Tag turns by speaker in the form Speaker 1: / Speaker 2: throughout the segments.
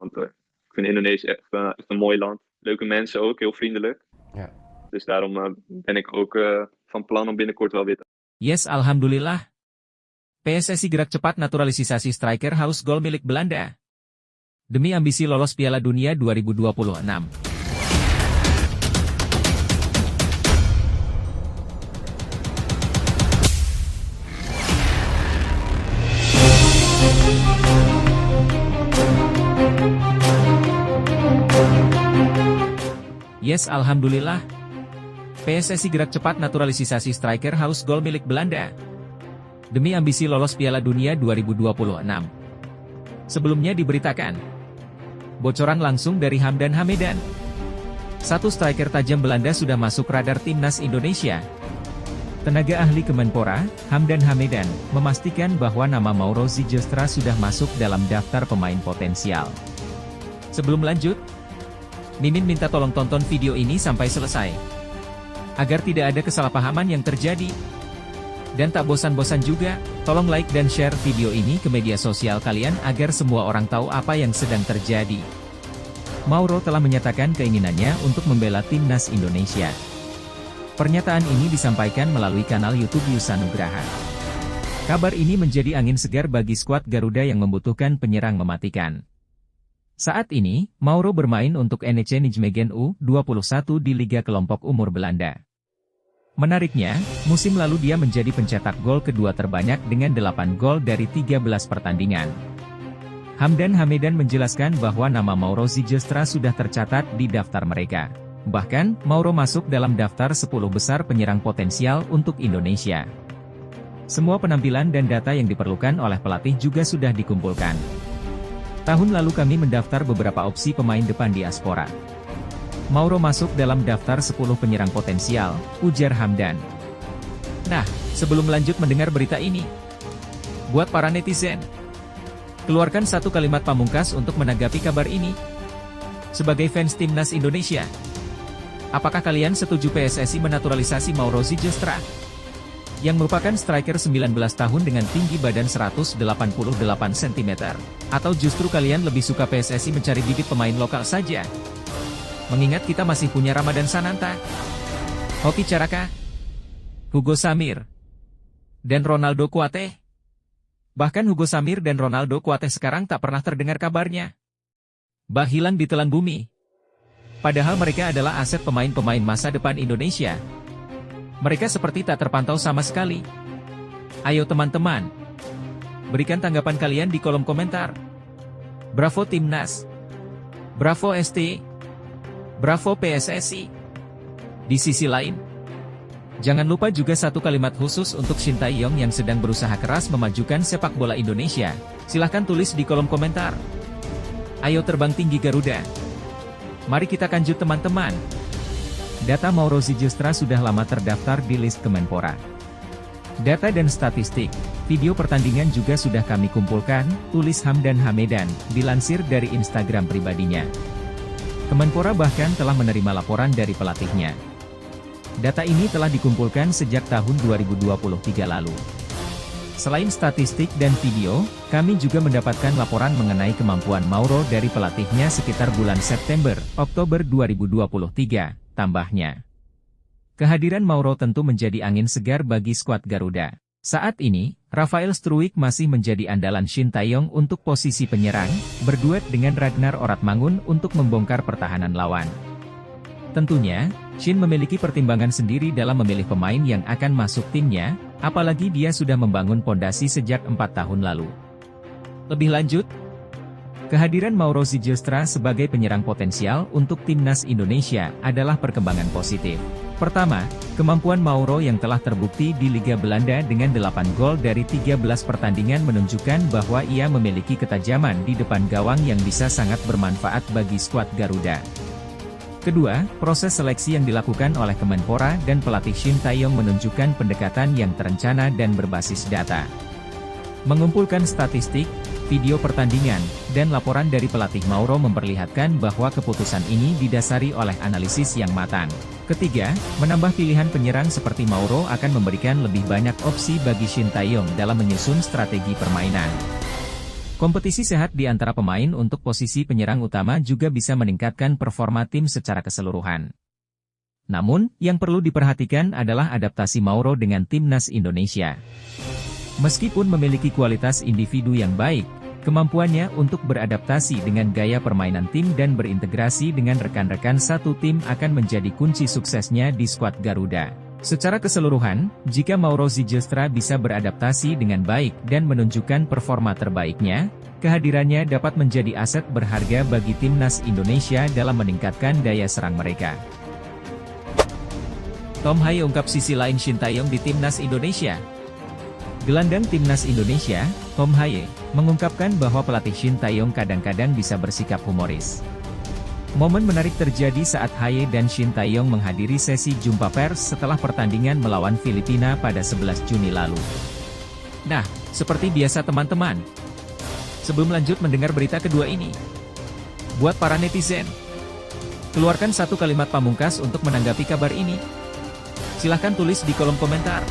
Speaker 1: Want ik vind Indonesië echt een mooi land. Leuke mensen ook, heel vriendelijk.
Speaker 2: Ja.
Speaker 1: Dus daarom ben ik ook van plan om binnenkort wel weer te...
Speaker 3: Yes, alhamdulillah. PSSI gerak cepat naturalisasi striker haus gol milik Belanda. Demi ambisi lolos Piala Dunia 2026. Yes, alhamdulillah. PSSI gerak cepat naturalisasi striker haus gol milik Belanda. Demi ambisi lolos Piala Dunia 2026. Sebelumnya diberitakan. Bocoran langsung dari Hamdan Hamedan. Satu striker tajam Belanda sudah masuk radar timnas Indonesia. Tenaga ahli Kemenpora, Hamdan Hamedan, memastikan bahwa nama Mauro Zylstra sudah masuk dalam daftar pemain potensial. Sebelum lanjut, Mimin minta tolong tonton video ini sampai selesai, agar tidak ada kesalahpahaman yang terjadi. Dan tak bosan-bosan juga, tolong like dan share video ini ke media sosial kalian agar semua orang tahu apa yang sedang terjadi. Mauro telah menyatakan keinginannya untuk membela timnas Indonesia. Pernyataan ini disampaikan melalui kanal YouTube Yusa Nugraha. Kabar ini menjadi angin segar bagi skuad Garuda yang membutuhkan penyerang mematikan. Saat ini, Mauro bermain untuk NEC Nijmegen U21 di Liga Kelompok Umur Belanda. Menariknya, musim lalu dia menjadi pencetak gol kedua terbanyak dengan 8 gol dari 13 pertandingan. Hamdan Hamedan menjelaskan bahwa nama Mauro Zylstra sudah tercatat di daftar mereka. Bahkan, Mauro masuk dalam daftar 10 besar penyerang potensial untuk Indonesia. Semua penampilan dan data yang diperlukan oleh pelatih juga sudah dikumpulkan. Tahun lalu kami mendaftar beberapa opsi pemain depan diaspora. Mauro masuk dalam daftar 10 penyerang potensial, ujar Hamdan. Nah, sebelum lanjut mendengar berita ini, buat para netizen, keluarkan satu kalimat pamungkas untuk menanggapi kabar ini. Sebagai fans timnas Indonesia, apakah kalian setuju PSSI menaturalisasi Mauro Zylstra, yang merupakan striker 19 tahun dengan tinggi badan 188 cm, atau justru kalian lebih suka PSSI mencari bibit pemain lokal saja? Mengingat kita masih punya Ramadan Sananta, Hoki Caraka, Hugo Samir, dan Ronaldo Kuate. Bahkan Hugo Samir dan Ronaldo Kuate sekarang tak pernah terdengar kabarnya. Bah hilang ditelan bumi. Padahal mereka adalah aset pemain-pemain masa depan Indonesia. Mereka seperti tak terpantau sama sekali. Ayo teman-teman, berikan tanggapan kalian di kolom komentar. Bravo Timnas. Bravo ST. Bravo PSSI. Di sisi lain, jangan lupa juga satu kalimat khusus untuk Shin Tae-yong yang sedang berusaha keras memajukan sepak bola Indonesia. Silahkan tulis di kolom komentar. Ayo terbang tinggi Garuda. Mari kita kanjut teman-teman. Data Mauro Zylstra sudah lama terdaftar di list Kemenpora. Data dan statistik, video pertandingan juga sudah kami kumpulkan, tulis Hamdan Hamedan, dilansir dari Instagram pribadinya. Kemenpora bahkan telah menerima laporan dari pelatihnya. Data ini telah dikumpulkan sejak tahun 2023 lalu. Selain statistik dan video, kami juga mendapatkan laporan mengenai kemampuan Mauro dari pelatihnya sekitar bulan September-Oktober 2023. Tambahnya, kehadiran Mauro tentu menjadi angin segar bagi skuad Garuda. Saat ini, Rafael Struijk masih menjadi andalan Shin Tae-yong untuk posisi penyerang, berduet dengan Ragnar Oratmangun untuk membongkar pertahanan lawan. Tentunya, Shin memiliki pertimbangan sendiri dalam memilih pemain yang akan masuk timnya, apalagi dia sudah membangun pondasi sejak 4 tahun lalu. Lebih lanjut, kehadiran Mauro Zylstra sebagai penyerang potensial untuk timnas Indonesia adalah perkembangan positif. Pertama, kemampuan Mauro yang telah terbukti di Liga Belanda dengan 8 gol dari 13 pertandingan menunjukkan bahwa ia memiliki ketajaman di depan gawang yang bisa sangat bermanfaat bagi skuad Garuda. Kedua, proses seleksi yang dilakukan oleh Kemenpora dan pelatih Shin Tae-yong menunjukkan pendekatan yang terencana dan berbasis data. Mengumpulkan statistik, video pertandingan, dan laporan dari pelatih Mauro memperlihatkan bahwa keputusan ini didasari oleh analisis yang matang. Ketiga, menambah pilihan penyerang seperti Mauro akan memberikan lebih banyak opsi bagi Shin Tae-yong dalam menyusun strategi permainan. Kompetisi sehat di antara pemain untuk posisi penyerang utama juga bisa meningkatkan performa tim secara keseluruhan. Namun, yang perlu diperhatikan adalah adaptasi Mauro dengan timnas Indonesia. Meskipun memiliki kualitas individu yang baik, kemampuannya untuk beradaptasi dengan gaya permainan tim dan berintegrasi dengan rekan-rekan satu tim akan menjadi kunci suksesnya di skuad Garuda. Secara keseluruhan, jika Mauro Zylstra bisa beradaptasi dengan baik dan menunjukkan performa terbaiknya, kehadirannya dapat menjadi aset berharga bagi timnas Indonesia dalam meningkatkan daya serang mereka. Tom Hye ungkap sisi lain Shin Tae-yong di timnas Indonesia. Gelandang timnas Indonesia, Tom Hye, mengungkapkan bahwa pelatih Shin Tae-yong kadang-kadang bisa bersikap humoris. Momen menarik terjadi saat Hye dan Shin Tae-yong menghadiri sesi jumpa pers setelah pertandingan melawan Filipina pada 11 Juni lalu. Nah, seperti biasa teman-teman, sebelum lanjut mendengar berita kedua ini, buat para netizen, keluarkan satu kalimat pamungkas untuk menanggapi kabar ini. Silahkan tulis di kolom komentar.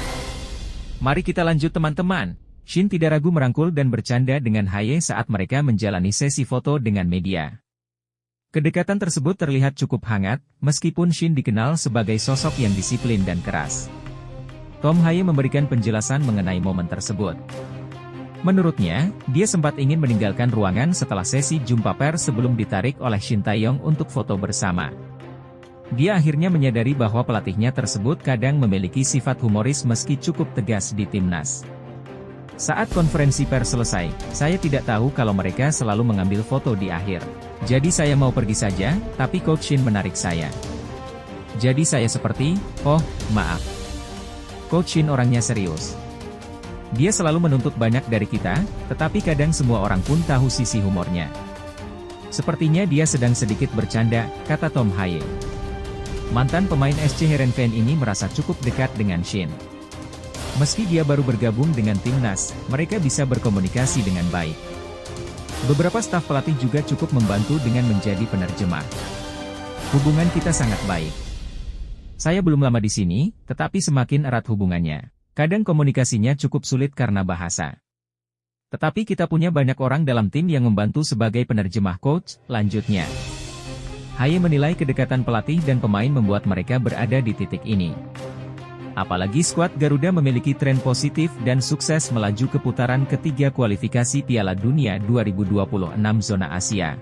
Speaker 3: Mari kita lanjut teman-teman. Shin tidak ragu merangkul dan bercanda dengan Hye saat mereka menjalani sesi foto dengan media. Kedekatan tersebut terlihat cukup hangat, meskipun Shin dikenal sebagai sosok yang disiplin dan keras. Tom Hye memberikan penjelasan mengenai momen tersebut. Menurutnya, dia sempat ingin meninggalkan ruangan setelah sesi jumpa pers sebelum ditarik oleh Shin Tae-yong untuk foto bersama. Dia akhirnya menyadari bahwa pelatihnya tersebut kadang memiliki sifat humoris meski cukup tegas di timnas. Saat konferensi pers selesai, saya tidak tahu kalau mereka selalu mengambil foto di akhir. Jadi saya mau pergi saja, tapi Coach Shin menarik saya. Jadi saya seperti, oh, maaf. Coach Shin orangnya serius. Dia selalu menuntut banyak dari kita, tetapi kadang semua orang pun tahu sisi humornya. Sepertinya dia sedang sedikit bercanda, kata Tom Hye. Mantan pemain SC Heerenveen ini merasa cukup dekat dengan Shin. Meski dia baru bergabung dengan timnas, mereka bisa berkomunikasi dengan baik. Beberapa staf pelatih juga cukup membantu dengan menjadi penerjemah. Hubungan kita sangat baik. Saya belum lama di sini, tetapi semakin erat hubungannya. Kadang komunikasinya cukup sulit karena bahasa. Tetapi kita punya banyak orang dalam tim yang membantu sebagai penerjemah coach, lanjutnya. Hye menilai kedekatan pelatih dan pemain membuat mereka berada di titik ini. Apalagi skuad Garuda memiliki tren positif dan sukses melaju ke putaran ketiga kualifikasi Piala Dunia 2026 zona Asia.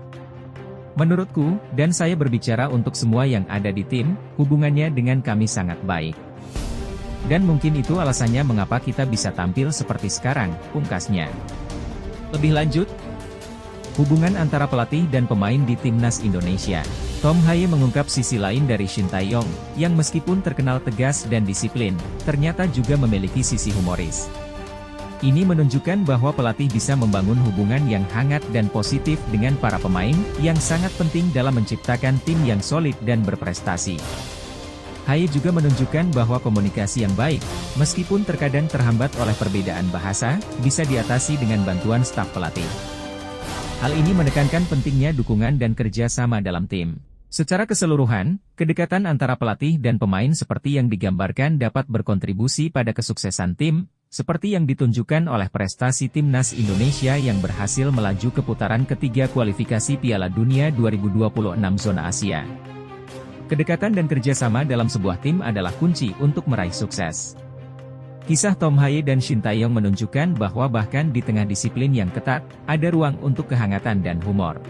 Speaker 3: Menurutku, dan saya berbicara untuk semua yang ada di tim, hubungannya dengan kami sangat baik. Dan mungkin itu alasannya mengapa kita bisa tampil seperti sekarang, pungkasnya. Lebih lanjut, hubungan antara pelatih dan pemain di timnas Indonesia. Tom Hye mengungkap sisi lain dari Shin Tae-yong, yang meskipun terkenal tegas dan disiplin, ternyata juga memiliki sisi humoris. Ini menunjukkan bahwa pelatih bisa membangun hubungan yang hangat dan positif dengan para pemain, yang sangat penting dalam menciptakan tim yang solid dan berprestasi. Hye juga menunjukkan bahwa komunikasi yang baik, meskipun terkadang terhambat oleh perbedaan bahasa, bisa diatasi dengan bantuan staf pelatih. Hal ini menekankan pentingnya dukungan dan kerja sama dalam tim. Secara keseluruhan, kedekatan antara pelatih dan pemain seperti yang digambarkan dapat berkontribusi pada kesuksesan tim, seperti yang ditunjukkan oleh prestasi timnas Indonesia yang berhasil melaju ke putaran ketiga kualifikasi Piala Dunia 2026 zona Asia. Kedekatan dan kerjasama dalam sebuah tim adalah kunci untuk meraih sukses. Kisah Tom Hye dan Shin Tae-yong menunjukkan bahwa bahkan di tengah disiplin yang ketat, ada ruang untuk kehangatan dan humor.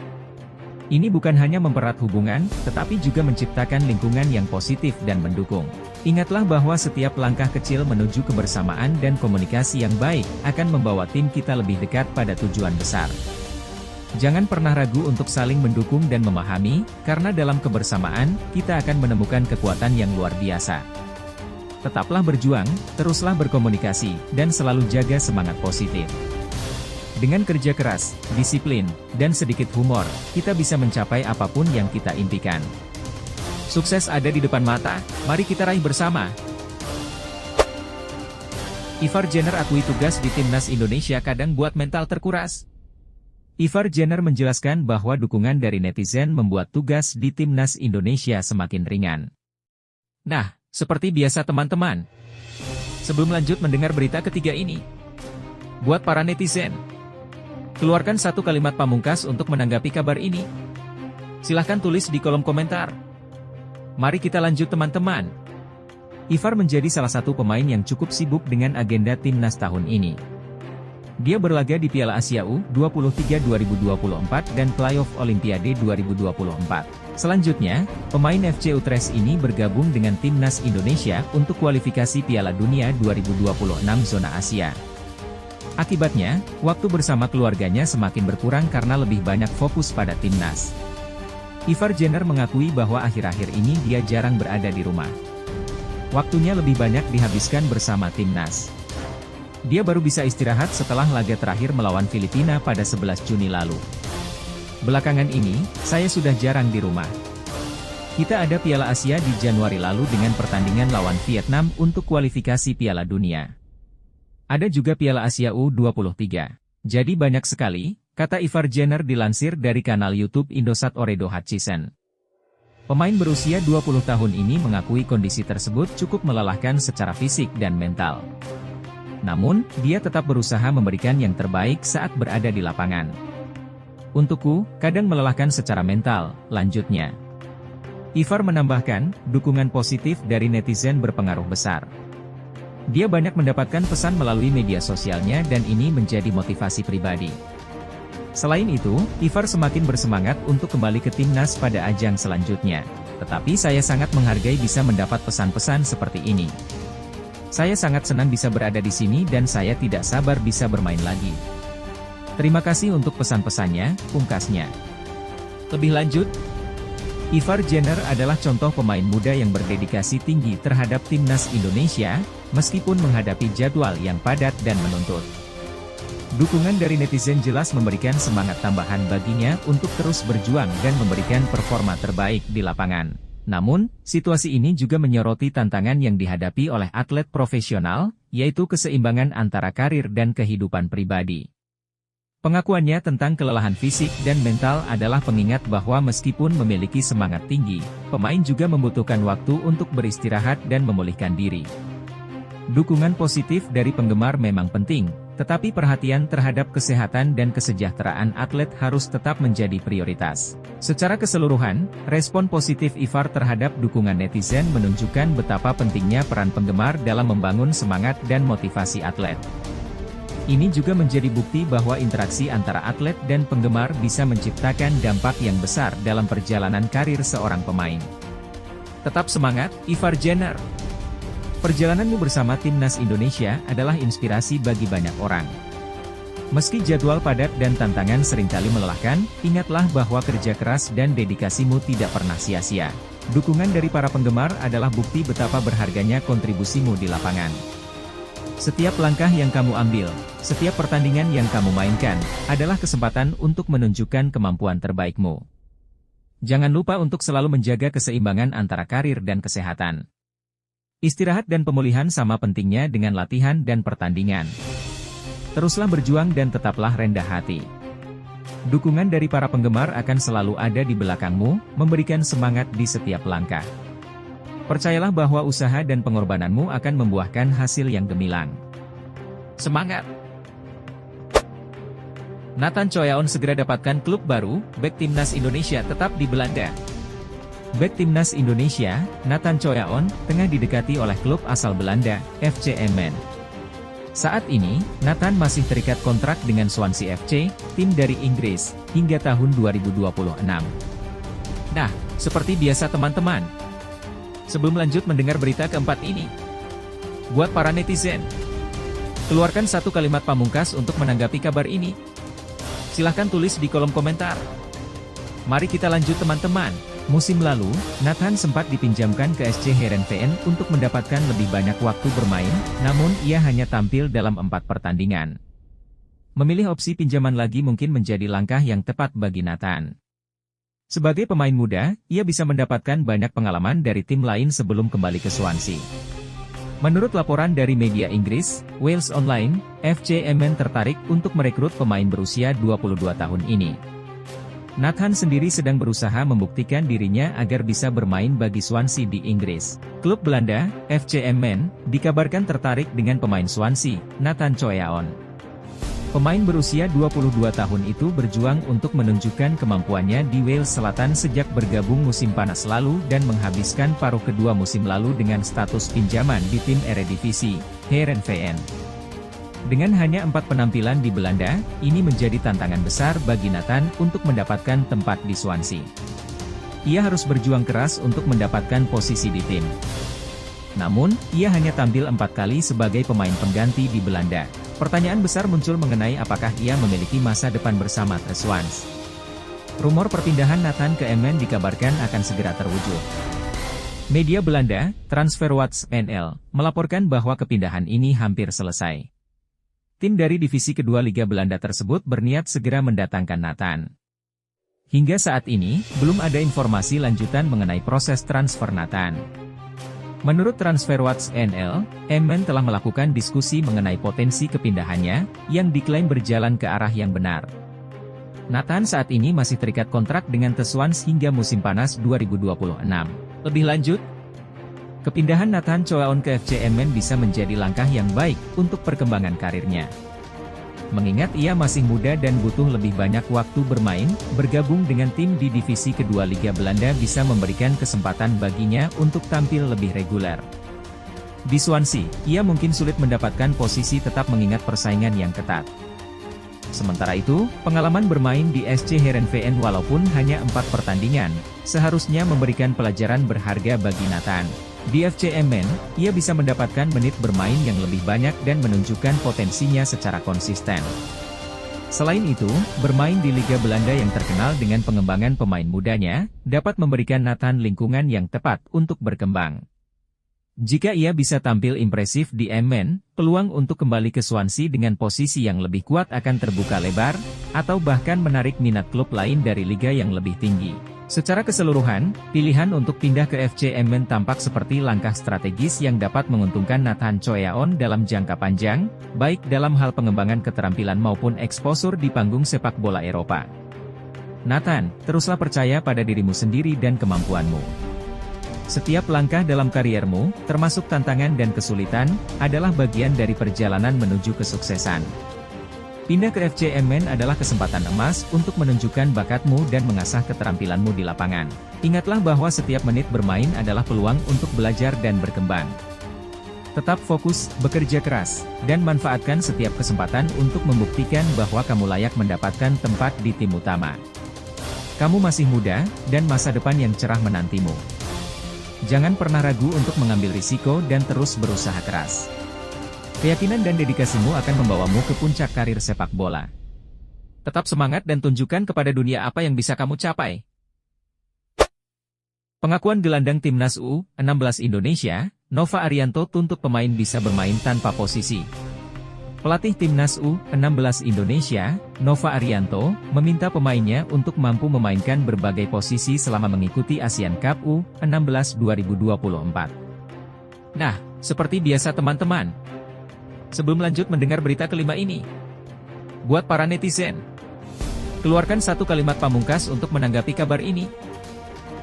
Speaker 3: Ini bukan hanya mempererat hubungan, tetapi juga menciptakan lingkungan yang positif dan mendukung. Ingatlah bahwa setiap langkah kecil menuju kebersamaan dan komunikasi yang baik, akan membawa tim kita lebih dekat pada tujuan besar. Jangan pernah ragu untuk saling mendukung dan memahami, karena dalam kebersamaan, kita akan menemukan kekuatan yang luar biasa. Tetaplah berjuang, teruslah berkomunikasi, dan selalu jaga semangat positif. Dengan kerja keras, disiplin, dan sedikit humor, kita bisa mencapai apapun yang kita impikan. Sukses ada di depan mata, mari kita raih bersama. Ivar Jenner akui tugas di timnas Indonesia kadang buat mental terkuras. Ivar Jenner menjelaskan bahwa dukungan dari netizen membuat tugas di timnas Indonesia semakin ringan. Nah, seperti biasa teman-teman, sebelum lanjut mendengar berita ketiga ini, buat para netizen, Keluarkan satu kalimat pamungkas untuk menanggapi kabar ini. Silahkan tulis di kolom komentar. Mari kita lanjut teman-teman. Ivar menjadi salah satu pemain yang cukup sibuk dengan agenda timnas tahun ini. Dia berlaga di Piala Asia U23 2024 dan Playoff Olimpiade 2024. Selanjutnya, pemain FC Utrecht ini bergabung dengan timnas Indonesia untuk kualifikasi Piala Dunia 2026 zona Asia. Akibatnya, waktu bersama keluarganya semakin berkurang karena lebih banyak fokus pada timnas. Ivar Jenner mengakui bahwa akhir-akhir ini dia jarang berada di rumah. Waktunya lebih banyak dihabiskan bersama timnas. Dia baru bisa istirahat setelah laga terakhir melawan Filipina pada 11 Juni lalu. Belakangan ini, saya sudah jarang di rumah. Kita ada Piala Asia di Januari lalu dengan pertandingan lawan Vietnam untuk kualifikasi Piala Dunia. Ada juga Piala Asia U23. Jadi banyak sekali, kata Ivar Jenner dilansir dari kanal YouTube Indosat Oredo Hutchison. Pemain berusia 20 tahun ini mengakui kondisi tersebut cukup melelahkan secara fisik dan mental. Namun, dia tetap berusaha memberikan yang terbaik saat berada di lapangan. Untukku, kadang melelahkan secara mental, lanjutnya. Ivar menambahkan, dukungan positif dari netizen berpengaruh besar. Dia banyak mendapatkan pesan melalui media sosialnya dan ini menjadi motivasi pribadi. Selain itu, Ivar semakin bersemangat untuk kembali ke timnas pada ajang selanjutnya. Tetapi saya sangat menghargai bisa mendapat pesan-pesan seperti ini. Saya sangat senang bisa berada di sini dan saya tidak sabar bisa bermain lagi. Terima kasih untuk pesan-pesannya, pungkasnya. Lebih lanjut, Ivar Jenner adalah contoh pemain muda yang berdedikasi tinggi terhadap timnas Indonesia, meskipun menghadapi jadwal yang padat dan menuntut. Dukungan dari netizen jelas memberikan semangat tambahan baginya untuk terus berjuang dan memberikan performa terbaik di lapangan. Namun, situasi ini juga menyoroti tantangan yang dihadapi oleh atlet profesional, yaitu keseimbangan antara karir dan kehidupan pribadi. Pengakuannya tentang kelelahan fisik dan mental adalah pengingat bahwa meskipun memiliki semangat tinggi, pemain juga membutuhkan waktu untuk beristirahat dan memulihkan diri. Dukungan positif dari penggemar memang penting, tetapi perhatian terhadap kesehatan dan kesejahteraan atlet harus tetap menjadi prioritas. Secara keseluruhan, respon positif Ivar terhadap dukungan netizen menunjukkan betapa pentingnya peran penggemar dalam membangun semangat dan motivasi atlet. Ini juga menjadi bukti bahwa interaksi antara atlet dan penggemar bisa menciptakan dampak yang besar dalam perjalanan karir seorang pemain. Tetap semangat, Ivar Jenner! Perjalananmu bersama timnas Indonesia adalah inspirasi bagi banyak orang. Meski jadwal padat dan tantangan seringkali melelahkan, ingatlah bahwa kerja keras dan dedikasimu tidak pernah sia-sia. Dukungan dari para penggemar adalah bukti betapa berharganya kontribusimu di lapangan. Setiap langkah yang kamu ambil, setiap pertandingan yang kamu mainkan, adalah kesempatan untuk menunjukkan kemampuan terbaikmu. Jangan lupa untuk selalu menjaga keseimbangan antara karir dan kesehatan. Istirahat dan pemulihan sama pentingnya dengan latihan dan pertandingan. Teruslah berjuang dan tetaplah rendah hati. Dukungan dari para penggemar akan selalu ada di belakangmu, memberikan semangat di setiap langkah. Percayalah bahwa usaha dan pengorbananmu akan membuahkan hasil yang gemilang. Semangat! Nathan Choyaon segera dapatkan klub baru, bek timnas Indonesia tetap di Belanda. Bek timnas Indonesia, Nathan Choyaon, tengah didekati oleh klub asal Belanda, FC Emmen. Saat ini, Nathan masih terikat kontrak dengan Swansea FC, tim dari Inggris, hingga tahun 2026. Nah, seperti biasa teman-teman. Sebelum lanjut mendengar berita keempat ini, buat para netizen, keluarkan satu kalimat pamungkas untuk menanggapi kabar ini. Silahkan tulis di kolom komentar. Mari kita lanjut teman-teman. Musim lalu, Nathan sempat dipinjamkan ke SC Heerenveen untuk mendapatkan lebih banyak waktu bermain, namun ia hanya tampil dalam 4 pertandingan. Memilih opsi pinjaman lagi mungkin menjadi langkah yang tepat bagi Nathan. Sebagai pemain muda, ia bisa mendapatkan banyak pengalaman dari tim lain sebelum kembali ke Swansea. Menurut laporan dari media Inggris, Wales Online, FC Emmen tertarik untuk merekrut pemain berusia 22 tahun ini. Nathan sendiri sedang berusaha membuktikan dirinya agar bisa bermain bagi Swansea di Inggris. Klub Belanda, FC Emmen, dikabarkan tertarik dengan pemain Swansea, Nathan Choyaon. Pemain berusia 22 tahun itu berjuang untuk menunjukkan kemampuannya di Wales Selatan sejak bergabung musim panas lalu dan menghabiskan paruh kedua musim lalu dengan status pinjaman di tim Eredivisie, Heerenveen. Dengan hanya 4 penampilan di Belanda, ini menjadi tantangan besar bagi Nathan untuk mendapatkan tempat di Swansea. Ia harus berjuang keras untuk mendapatkan posisi di tim. Namun, ia hanya tampil 4 kali sebagai pemain pengganti di Belanda. Pertanyaan besar muncul mengenai apakah ia memiliki masa depan bersama The Swans. Rumor perpindahan Nathan ke Emmen dikabarkan akan segera terwujud. Media Belanda, Transferwatch NL, melaporkan bahwa kepindahan ini hampir selesai. Tim dari divisi kedua Liga Belanda tersebut berniat segera mendatangkan Nathan. Hingga saat ini, belum ada informasi lanjutan mengenai proses transfer Nathan. Menurut Transferwatch NL, Emmen telah melakukan diskusi mengenai potensi kepindahannya, yang diklaim berjalan ke arah yang benar. Nathan saat ini masih terikat kontrak dengan The Swans hingga musim panas 2026. Lebih lanjut, kepindahan Nathan Choaon ke FC Emmen bisa menjadi langkah yang baik untuk perkembangan karirnya. Mengingat ia masih muda dan butuh lebih banyak waktu bermain, bergabung dengan tim di divisi kedua Liga Belanda bisa memberikan kesempatan baginya untuk tampil lebih reguler. Di Swansea, ia mungkin sulit mendapatkan posisi tetap mengingat persaingan yang ketat. Sementara itu, pengalaman bermain di SC Heerenveen walaupun hanya 4 pertandingan, seharusnya memberikan pelajaran berharga bagi Nathan. Di FC Emmen, ia bisa mendapatkan menit bermain yang lebih banyak dan menunjukkan potensinya secara konsisten. Selain itu, bermain di Liga Belanda yang terkenal dengan pengembangan pemain mudanya, dapat memberikan Nathan lingkungan yang tepat untuk berkembang. Jika ia bisa tampil impresif di Emmen, peluang untuk kembali ke Swansea dengan posisi yang lebih kuat akan terbuka lebar, atau bahkan menarik minat klub lain dari liga yang lebih tinggi. Secara keseluruhan, pilihan untuk pindah ke FC Emmen tampak seperti langkah strategis yang dapat menguntungkan Nathan Choaon dalam jangka panjang, baik dalam hal pengembangan keterampilan maupun eksposur di panggung sepak bola Eropa. Nathan, teruslah percaya pada dirimu sendiri dan kemampuanmu. Setiap langkah dalam kariermu, termasuk tantangan dan kesulitan, adalah bagian dari perjalanan menuju kesuksesan. Pindah ke FC Emmen adalah kesempatan emas untuk menunjukkan bakatmu dan mengasah keterampilanmu di lapangan. Ingatlah bahwa setiap menit bermain adalah peluang untuk belajar dan berkembang. Tetap fokus, bekerja keras, dan manfaatkan setiap kesempatan untuk membuktikan bahwa kamu layak mendapatkan tempat di tim utama. Kamu masih muda, dan masa depan yang cerah menantimu. Jangan pernah ragu untuk mengambil risiko dan terus berusaha keras. Keyakinan dan dedikasimu akan membawamu ke puncak karir sepak bola. Tetap semangat dan tunjukkan kepada dunia apa yang bisa kamu capai. Pengakuan gelandang timnas U16 Indonesia, Nova Arianto tuntut pemain bisa bermain tanpa posisi. Pelatih timnas U16 Indonesia, Nova Arianto, meminta pemainnya untuk mampu memainkan berbagai posisi selama mengikuti Asian Cup U16 2024. Nah, seperti biasa teman-teman. Sebelum lanjut mendengar berita kelima ini, buat para netizen, keluarkan satu kalimat pamungkas untuk menanggapi kabar ini.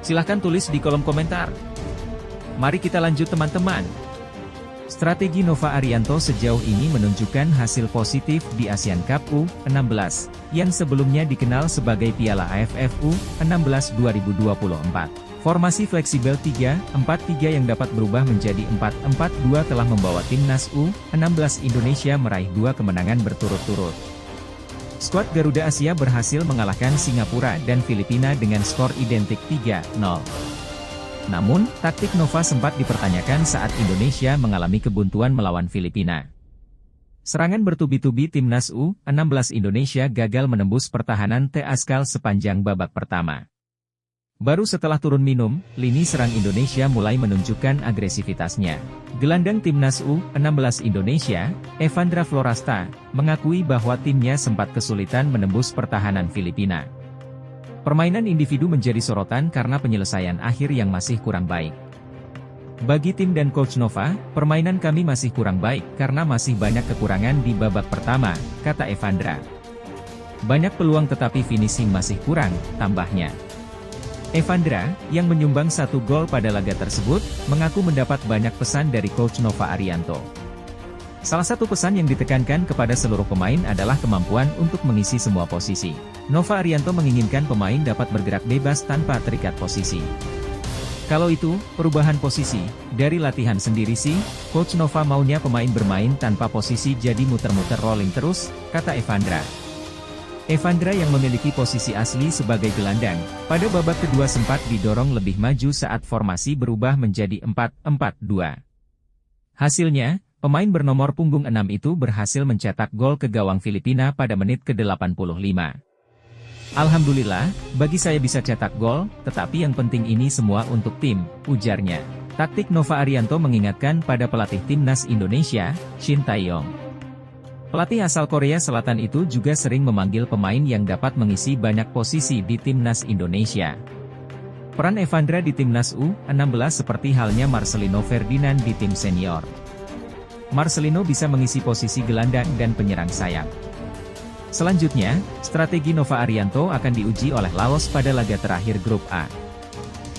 Speaker 3: Silahkan tulis di kolom komentar. Mari kita lanjut teman-teman. Strategi Nova Arianto sejauh ini menunjukkan hasil positif di Asian Cup U16, yang sebelumnya dikenal sebagai Piala AFF U16 2024. Formasi fleksibel 3-4-3 yang dapat berubah menjadi 4-4-2 telah membawa timnas U16 Indonesia meraih 2 kemenangan berturut-turut. Skuad Garuda Asia berhasil mengalahkan Singapura dan Filipina dengan skor identik 3-0. Namun, taktik Nova sempat dipertanyakan saat Indonesia mengalami kebuntuan melawan Filipina. Serangan bertubi-tubi timnas U16 Indonesia gagal menembus pertahanan T-Askal sepanjang babak pertama. Baru setelah turun minum, lini serang Indonesia mulai menunjukkan agresivitasnya. Gelandang timnas U16 Indonesia, Evandra Florasta, mengakui bahwa timnya sempat kesulitan menembus pertahanan Filipina. Permainan individu menjadi sorotan karena penyelesaian akhir yang masih kurang baik. Bagi tim dan Coach Nova, permainan kami masih kurang baik karena masih banyak kekurangan di babak pertama, kata Evandra. Banyak peluang tetapi finishing masih kurang, tambahnya. Evandra, yang menyumbang 1 gol pada laga tersebut, mengaku mendapat banyak pesan dari Coach Nova Arianto. Salah satu pesan yang ditekankan kepada seluruh pemain adalah kemampuan untuk mengisi semua posisi. Nova Arianto menginginkan pemain dapat bergerak bebas tanpa terikat posisi. Kalau itu, perubahan posisi, dari latihan sendiri sih, Coach Nova maunya pemain bermain tanpa posisi jadi muter-muter rolling terus, kata Evandra. Evandra yang memiliki posisi asli sebagai gelandang, pada babak kedua sempat didorong lebih maju saat formasi berubah menjadi 4-4-2. Hasilnya, pemain bernomor punggung 6 itu berhasil mencetak gol ke gawang Filipina pada menit ke-85. Alhamdulillah, bagi saya bisa cetak gol, tetapi yang penting ini semua untuk tim, ujarnya. Taktik Nova Arianto mengingatkan pada pelatih timnas Indonesia, Shin Tae-yong. Pelatih asal Korea Selatan itu juga sering memanggil pemain yang dapat mengisi banyak posisi di timnas Indonesia. Peran Evandra di timnas U16 seperti halnya Marcelino Ferdinand di tim senior. Marcelino bisa mengisi posisi gelandang dan penyerang sayap. Selanjutnya, strategi Nova Arianto akan diuji oleh Laos pada laga terakhir grup A.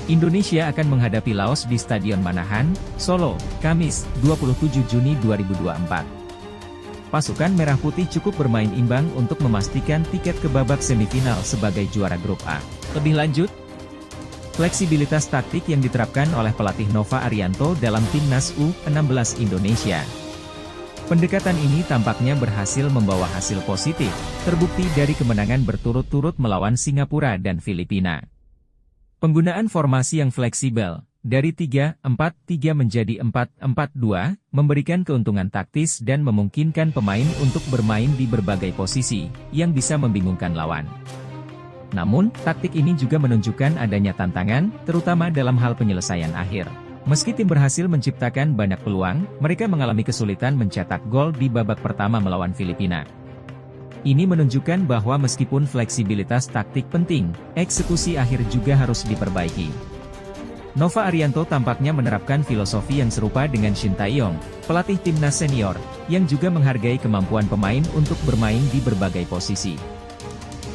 Speaker 3: Indonesia akan menghadapi Laos di Stadion Manahan, Solo, Kamis, 27 Juni 2024. Pasukan Merah Putih cukup bermain imbang untuk memastikan tiket ke babak semifinal sebagai juara grup A. Lebih lanjut, fleksibilitas taktik yang diterapkan oleh pelatih Nova Arianto dalam timnas U16 Indonesia. Pendekatan ini tampaknya berhasil membawa hasil positif, terbukti dari kemenangan berturut-turut melawan Singapura dan Filipina. Penggunaan formasi yang fleksibel, dari 3-4-3 menjadi 4-4-2, memberikan keuntungan taktis dan memungkinkan pemain untuk bermain di berbagai posisi, yang bisa membingungkan lawan. Namun, taktik ini juga menunjukkan adanya tantangan, terutama dalam hal penyelesaian akhir. Meski tim berhasil menciptakan banyak peluang, mereka mengalami kesulitan mencetak gol di babak pertama melawan Filipina. Ini menunjukkan bahwa meskipun fleksibilitas taktik penting, eksekusi akhir juga harus diperbaiki. Nova Arianto tampaknya menerapkan filosofi yang serupa dengan Shin Tae-yong, pelatih timnas senior, yang juga menghargai kemampuan pemain untuk bermain di berbagai posisi.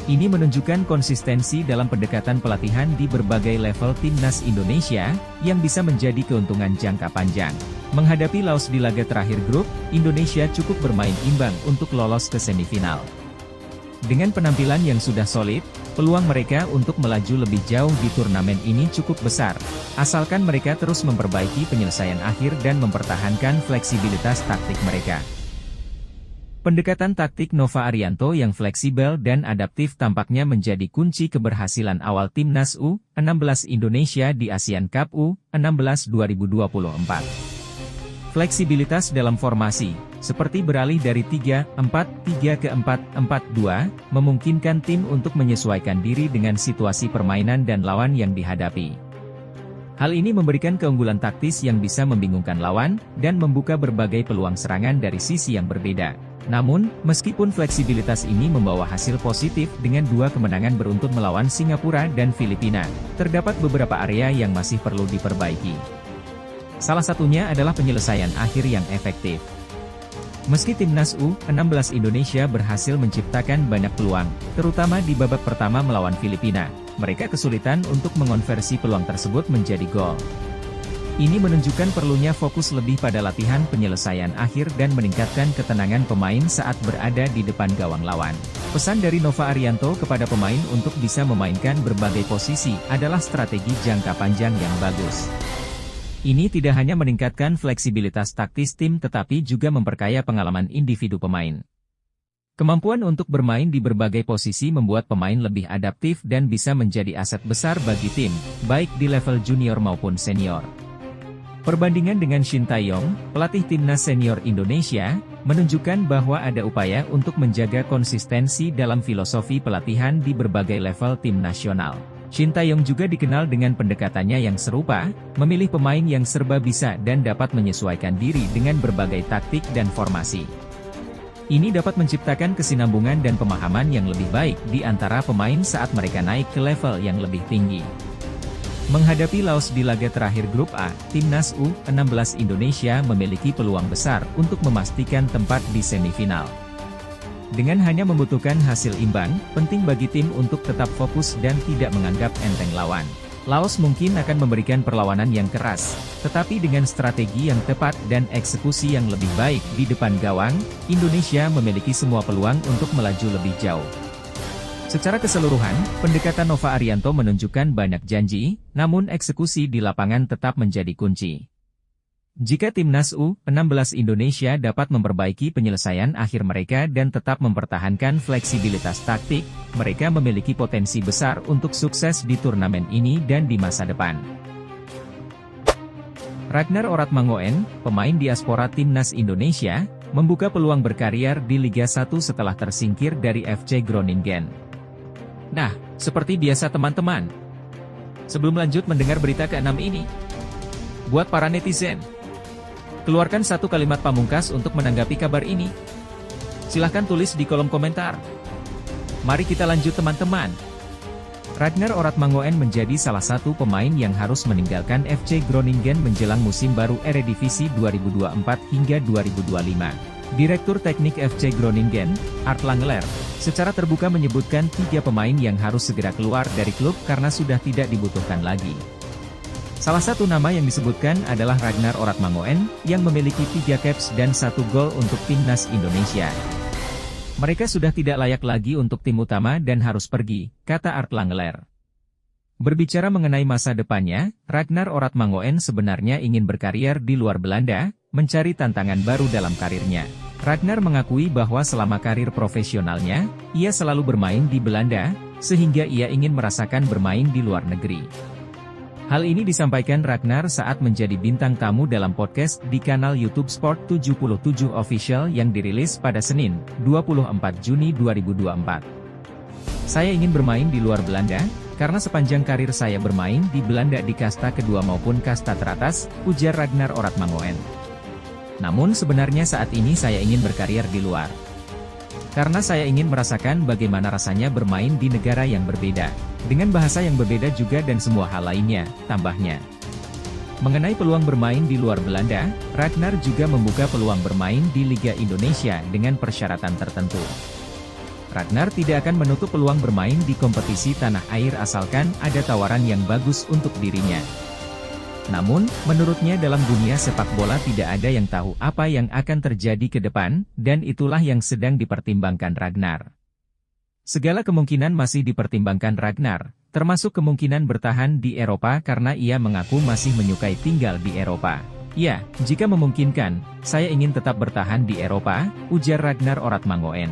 Speaker 3: Ini menunjukkan konsistensi dalam pendekatan pelatihan di berbagai level timnas Indonesia, yang bisa menjadi keuntungan jangka panjang. Menghadapi Laos di laga terakhir grup, Indonesia cukup bermain imbang untuk lolos ke semifinal. Dengan penampilan yang sudah solid, peluang mereka untuk melaju lebih jauh di turnamen ini cukup besar, asalkan mereka terus memperbaiki penyelesaian akhir dan mempertahankan fleksibilitas taktik mereka. Pendekatan taktik Nova Arianto yang fleksibel dan adaptif tampaknya menjadi kunci keberhasilan awal timnas U16 Indonesia di ASEAN Cup U16 2024. Fleksibilitas dalam formasi, seperti beralih dari 3-4-3 ke 4-4-2, memungkinkan tim untuk menyesuaikan diri dengan situasi permainan dan lawan yang dihadapi. Hal ini memberikan keunggulan taktis yang bisa membingungkan lawan, dan membuka berbagai peluang serangan dari sisi yang berbeda. Namun, meskipun fleksibilitas ini membawa hasil positif dengan 2 kemenangan beruntun melawan Singapura dan Filipina, terdapat beberapa area yang masih perlu diperbaiki. Salah satunya adalah penyelesaian akhir yang efektif. Meski timnas U16 Indonesia berhasil menciptakan banyak peluang, terutama di babak pertama melawan Filipina, mereka kesulitan untuk mengonversi peluang tersebut menjadi gol. Ini menunjukkan perlunya fokus lebih pada latihan penyelesaian akhir dan meningkatkan ketenangan pemain saat berada di depan gawang lawan. Pesan dari Nova Arianto kepada pemain untuk bisa memainkan berbagai posisi adalah strategi jangka panjang yang bagus. Ini tidak hanya meningkatkan fleksibilitas taktis tim tetapi juga memperkaya pengalaman individu pemain. Kemampuan untuk bermain di berbagai posisi membuat pemain lebih adaptif dan bisa menjadi aset besar bagi tim, baik di level junior maupun senior. Perbandingan dengan Shin Tae-yong, pelatih timnas senior Indonesia, menunjukkan bahwa ada upaya untuk menjaga konsistensi dalam filosofi pelatihan di berbagai level tim nasional. Shin Tae-yong juga dikenal dengan pendekatannya yang serupa, memilih pemain yang serba bisa dan dapat menyesuaikan diri dengan berbagai taktik dan formasi. Ini dapat menciptakan kesinambungan dan pemahaman yang lebih baik di antara pemain saat mereka naik ke level yang lebih tinggi. Menghadapi Laos di laga terakhir grup A, timnas U16 Indonesia memiliki peluang besar untuk memastikan tempat di semifinal. Dengan hanya membutuhkan hasil imbang, penting bagi tim untuk tetap fokus dan tidak menganggap enteng lawan. Laos mungkin akan memberikan perlawanan yang keras, tetapi dengan strategi yang tepat dan eksekusi yang lebih baik di depan gawang, Indonesia memiliki semua peluang untuk melaju lebih jauh. Secara keseluruhan, pendekatan Nova Arianto menunjukkan banyak janji, namun eksekusi di lapangan tetap menjadi kunci. Jika timnas U16 Indonesia dapat memperbaiki penyelesaian akhir mereka dan tetap mempertahankan fleksibilitas taktik, mereka memiliki potensi besar untuk sukses di turnamen ini dan di masa depan. Ragnar Oratmangoen, pemain diaspora timnas Indonesia, membuka peluang berkarier di Liga 1 setelah tersingkir dari FC Groningen. Nah, seperti biasa teman-teman, sebelum lanjut mendengar berita ke-6 ini, buat para netizen, keluarkan satu kalimat pamungkas untuk menanggapi kabar ini. Silahkan tulis di kolom komentar. Mari kita lanjut teman-teman. Ragnar Oratmangoen menjadi salah satu pemain yang harus meninggalkan FC Groningen menjelang musim baru Eredivisie 2024 hingga 2025. Direktur Teknik FC Groningen, Art Langeler, secara terbuka menyebutkan 3 pemain yang harus segera keluar dari klub karena sudah tidak dibutuhkan lagi. Salah satu nama yang disebutkan adalah Ragnar Oratmangoen, yang memiliki 3 caps dan 1 gol untuk timnas Indonesia. Mereka sudah tidak layak lagi untuk tim utama dan harus pergi, kata Art Langeler. Berbicara mengenai masa depannya, Ragnar Oratmangoen sebenarnya ingin berkarier di luar Belanda, mencari tantangan baru dalam karirnya. Ragnar mengakui bahwa selama karir profesionalnya, ia selalu bermain di Belanda, sehingga ia ingin merasakan bermain di luar negeri. Hal ini disampaikan Ragnar saat menjadi bintang tamu dalam podcast di kanal YouTube Sport 77 Official yang dirilis pada Senin, 24 Juni 2024. Saya ingin bermain di luar Belanda, karena sepanjang karir saya bermain di Belanda di kasta kedua maupun kasta teratas, ujar Ragnar Oratmangoen. Namun sebenarnya saat ini saya ingin berkarier di luar. Karena saya ingin merasakan bagaimana rasanya bermain di negara yang berbeda. Dengan bahasa yang berbeda juga dan semua hal lainnya, tambahnya. Mengenai peluang bermain di luar Belanda, Ragnar juga membuka peluang bermain di Liga Indonesia dengan persyaratan tertentu. Ragnar tidak akan menutup peluang bermain di kompetisi tanah air asalkan ada tawaran yang bagus untuk dirinya. Namun, menurutnya dalam dunia sepak bola tidak ada yang tahu apa yang akan terjadi ke depan, dan itulah yang sedang dipertimbangkan Ragnar. Segala kemungkinan masih dipertimbangkan Ragnar, termasuk kemungkinan bertahan di Eropa karena ia mengaku masih menyukai tinggal di Eropa. Ya, jika memungkinkan, saya ingin tetap bertahan di Eropa, ujar Ragnar Oratmangoen.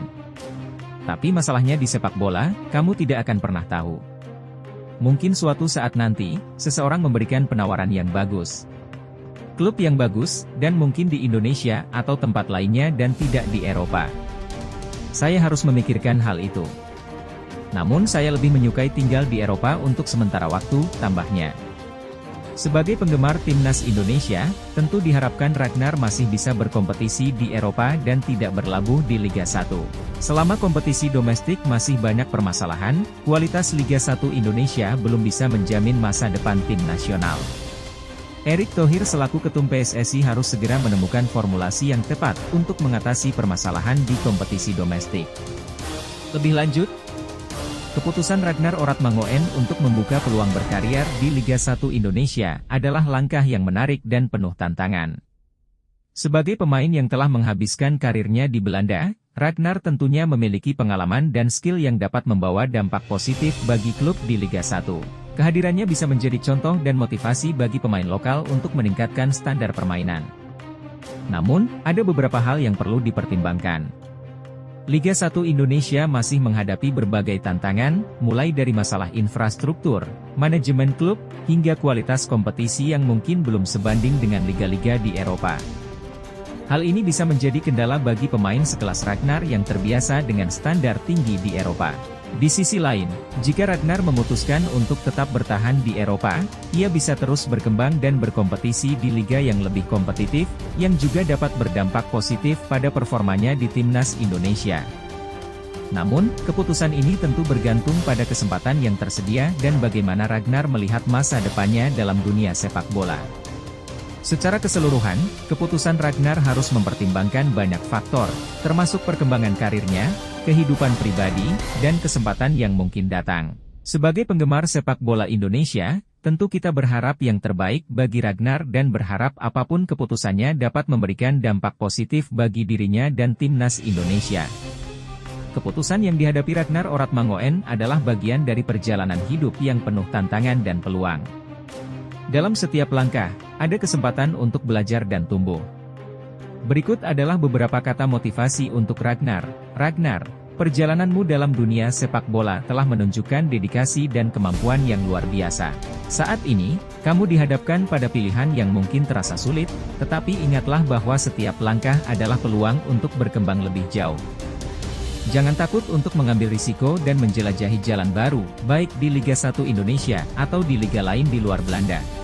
Speaker 3: Tapi masalahnya di sepak bola, kamu tidak akan pernah tahu. Mungkin suatu saat nanti, seseorang memberikan penawaran yang bagus. Klub yang bagus, dan mungkin di Indonesia atau tempat lainnya dan tidak di Eropa. Saya harus memikirkan hal itu. Namun saya lebih menyukai tinggal di Eropa untuk sementara waktu, tambahnya. Sebagai penggemar timnas Indonesia, tentu diharapkan Ragnar masih bisa berkompetisi di Eropa dan tidak berlabuh di Liga 1. Selama kompetisi domestik masih banyak permasalahan, kualitas Liga 1 Indonesia belum bisa menjamin masa depan tim nasional. Erick Thohir selaku Ketum PSSI harus segera menemukan formulasi yang tepat untuk mengatasi permasalahan di kompetisi domestik. Lebih lanjut, keputusan Ragnar Oratmangoen untuk membuka peluang berkarier di Liga 1 Indonesia adalah langkah yang menarik dan penuh tantangan. Sebagai pemain yang telah menghabiskan karirnya di Belanda, Ragnar tentunya memiliki pengalaman dan skill yang dapat membawa dampak positif bagi klub di Liga 1. Kehadirannya bisa menjadi contoh dan motivasi bagi pemain lokal untuk meningkatkan standar permainan. Namun, ada beberapa hal yang perlu dipertimbangkan. Liga 1 Indonesia masih menghadapi berbagai tantangan, mulai dari masalah infrastruktur, manajemen klub, hingga kualitas kompetisi yang mungkin belum sebanding dengan liga-liga di Eropa. Hal ini bisa menjadi kendala bagi pemain sekelas Ragnar yang terbiasa dengan standar tinggi di Eropa. Di sisi lain, jika Ragnar memutuskan untuk tetap bertahan di Eropa, ia bisa terus berkembang dan berkompetisi di liga yang lebih kompetitif, yang juga dapat berdampak positif pada performanya di timnas Indonesia. Namun, keputusan ini tentu bergantung pada kesempatan yang tersedia dan bagaimana Ragnar melihat masa depannya dalam dunia sepak bola. Secara keseluruhan, keputusan Ragnar harus mempertimbangkan banyak faktor, termasuk perkembangan karirnya, kehidupan pribadi, dan kesempatan yang mungkin datang. Sebagai penggemar sepak bola Indonesia, Tentu kita berharap yang terbaik bagi Ragnar dan berharap apapun keputusannya dapat memberikan dampak positif bagi dirinya dan timnas Indonesia. Keputusan yang dihadapi Ragnar Oratmangoen adalah bagian dari perjalanan hidup yang penuh tantangan dan peluang. Dalam setiap langkah, ada kesempatan untuk belajar dan tumbuh. Berikut adalah beberapa kata motivasi untuk Ragnar. Ragnar, perjalananmu dalam dunia sepak bola telah menunjukkan dedikasi dan kemampuan yang luar biasa. Saat ini, kamu dihadapkan pada pilihan yang mungkin terasa sulit, tetapi ingatlah bahwa setiap langkah adalah peluang untuk berkembang lebih jauh. Jangan takut untuk mengambil risiko dan menjelajahi jalan baru, baik di Liga 1 Indonesia atau di liga lain di luar Belanda.